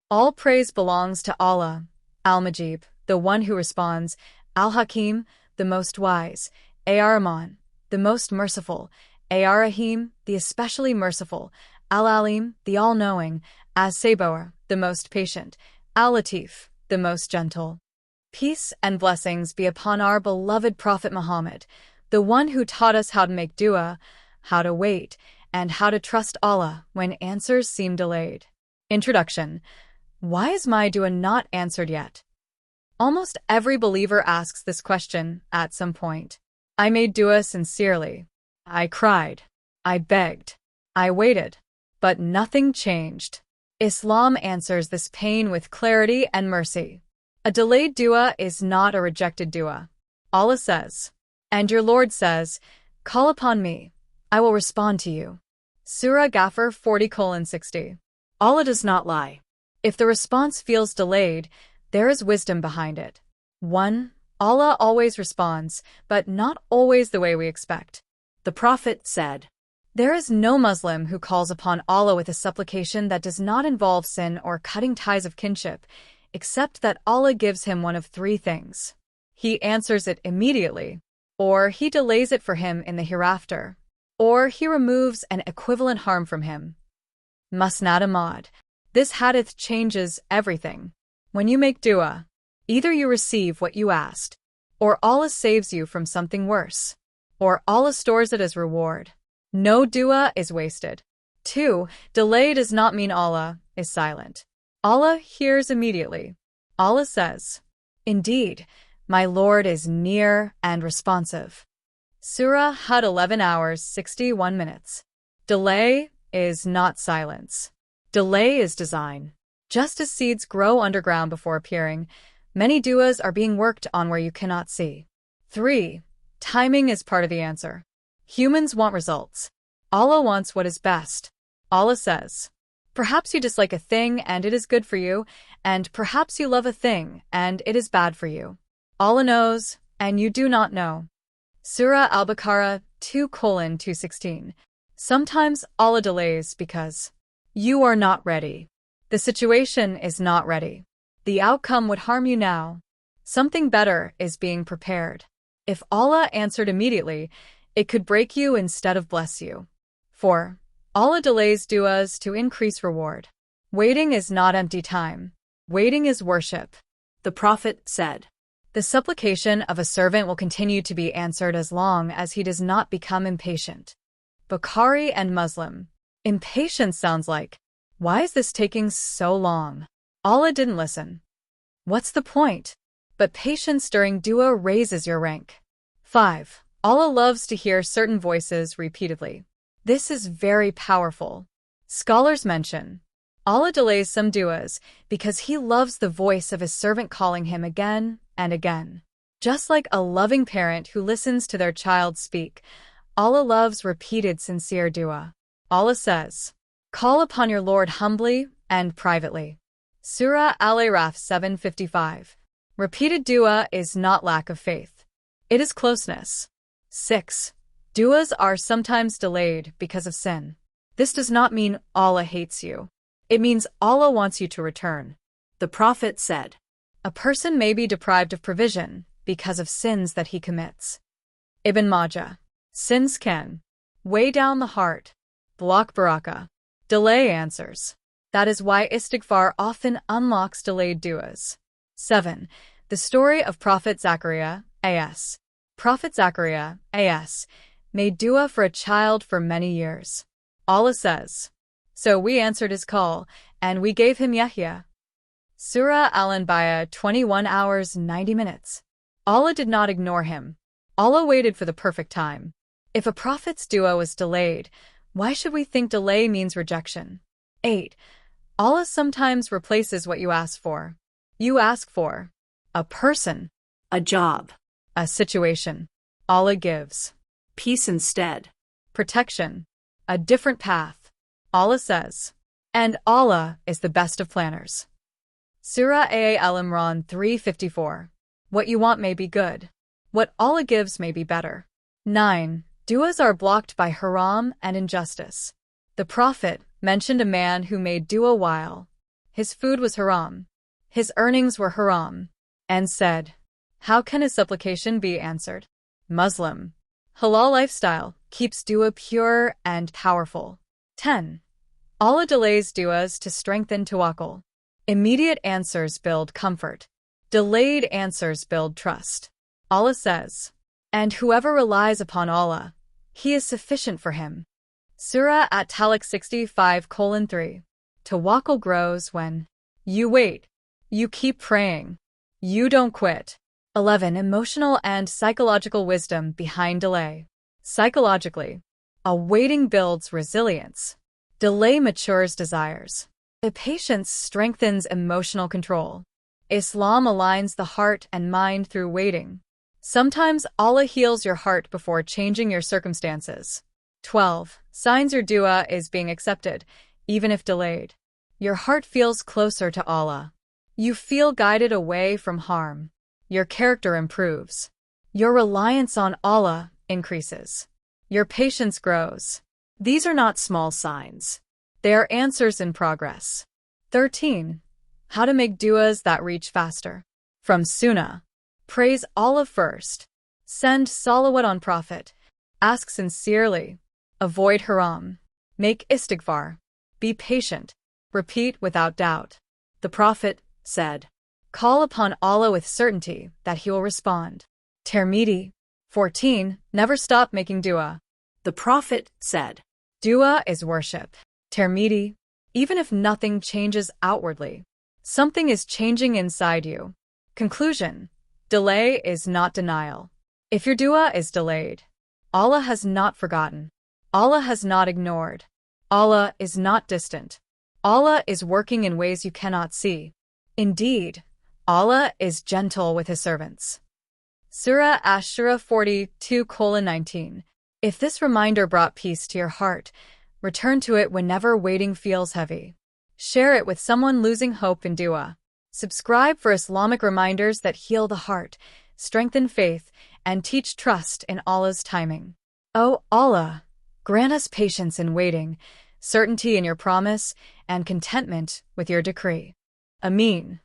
All praise belongs to Allah, Al-Majib, the one who responds, Al-Hakim, the most wise, Ar-Rahman, the most merciful, Ar-Rahim, the especially merciful, Al-Alim, the all-knowing, As-Sabr, the most patient, Al-Latif, the most gentle. Peace and blessings be upon our beloved Prophet Muhammad, the one who taught us how to make dua, how to wait, and how to trust Allah when answers seem delayed. Introduction. Why is my dua not answered yet? Almost every believer asks this question at some point. I made dua sincerely. I cried. I begged. I waited. But nothing changed. Islam answers this pain with clarity and mercy. A delayed dua is not a rejected dua. Allah says, and your Lord says, call upon me, I will respond to you. Surah Ghafir 40:60. Allah does not lie. If the response feels delayed, there is wisdom behind it. 1. Allah always responds, but not always the way we expect. The Prophet said, there is no Muslim who calls upon Allah with a supplication that does not involve sin or cutting ties of kinship, except that Allah gives him one of three things. He answers it immediately, or he delays it for him in the hereafter, or he removes an equivalent harm from him. Musnad Ahmad. This hadith changes everything. When you make dua, either you receive what you asked, or Allah saves you from something worse, or Allah stores it as reward. No dua is wasted. 2. Delay does not mean Allah is silent. Allah hears immediately. Allah says, indeed, my Lord is near and responsive. Surah Hud 11 hours 61 minutes. Delay is not silence. Delay is design. Just as seeds grow underground before appearing, many duas are being worked on where you cannot see. 3. Timing is part of the answer. Humans want results. Allah wants what is best. Allah says, perhaps you dislike a thing and it is good for you, and perhaps you love a thing and it is bad for you. Allah knows, and you do not know. Surah Al-Baqarah 2:216. Sometimes Allah delays because you are not ready. The situation is not ready. The outcome would harm you now. Something better is being prepared. If Allah answered immediately, it could break you instead of bless you. 4. Allah delays duas to increase reward. Waiting is not empty time. Waiting is worship. The Prophet said, the supplication of a servant will continue to be answered as long as he does not become impatient. Bukhari and Muslim. Impatience sounds like, why is this taking so long? Allah didn't listen. What's the point? But patience during dua raises your rank. 5. Allah loves to hear certain voices repeatedly. This is very powerful. Scholars mention, Allah delays some duas because He loves the voice of His servant calling Him again and again. Just like a loving parent who listens to their child speak, Allah loves repeated sincere dua. Allah says, call upon your Lord humbly and privately. Surah Al-Araf 7:55. Repeated dua is not lack of faith. It is closeness. 6. Duas are sometimes delayed because of sin. This does not mean Allah hates you. It means Allah wants you to return. The Prophet said, a person may be deprived of provision because of sins that he commits. Ibn Majah. Sins can weigh down the heart, block barakah, delay answers. That is why istighfar often unlocks delayed duas. 7. The story of Prophet Zachariah, a.s. Prophet Zachariah, a.s., made dua for a child for many years. Allah says, so we answered his call, and we gave him Yahya. Surah Al-Anbiya 21 hours 90 minutes. Allah did not ignore him. Allah waited for the perfect time. If a prophet's dua was delayed, why should we think delay means rejection? 8. Allah sometimes replaces what you ask for. You ask for a person, a job, a situation. Allah gives peace instead, protection, a different path. Allah says, and Allah is the best of planners. Surah Al-Imran 3:54. What you want may be good. What Allah gives may be better. 9. Duas are blocked by haram and injustice. The Prophet mentioned a man who made dua while his food was haram. His earnings were haram. And said, how can his supplication be answered? Muslim. Halal lifestyle keeps dua pure and powerful. 10. Allah delays duas to strengthen tawakkul. Immediate answers build comfort. Delayed answers build trust. Allah says, and whoever relies upon Allah, He is sufficient for him. Surah At-Talaq 65:3. Tawakkul grows when you wait, you keep praying, you don't quit. 11. Emotional and psychological wisdom behind delay. Psychologically, a waiting builds resilience. Delay matures desires. Patience strengthens emotional control. Islam aligns the heart and mind through waiting. Sometimes Allah heals your heart before changing your circumstances. 12. Signs your dua is being accepted, even if delayed. Your heart feels closer to Allah. You feel guided away from harm. Your character improves. Your reliance on Allah increases. Your patience grows. These are not small signs. They are answers in progress. 13. How to make duas that reach faster. From Sunnah. Praise Allah first. Send salawat on Prophet. Ask sincerely. Avoid haram. Make istighfar. Be patient. Repeat without doubt. The Prophet said, call upon Allah with certainty that He will respond. Tirmidhi. 14. Never stop making dua. The Prophet said, dua is worship. Tirmidhi. Even if nothing changes outwardly, something is changing inside you. Conclusion. Delay is not denial. If your dua is delayed, Allah has not forgotten. Allah has not ignored. Allah is not distant. Allah is working in ways you cannot see. Indeed, Allah is gentle with His servants. Surah Ash-Shura 42:19. If this reminder brought peace to your heart, return to it whenever waiting feels heavy. Share it with someone losing hope in dua. Subscribe for Islamic reminders that heal the heart, strengthen faith, and teach trust in Allah's timing. O Allah, grant us patience in waiting, certainty in your promise, and contentment with your decree. Ameen.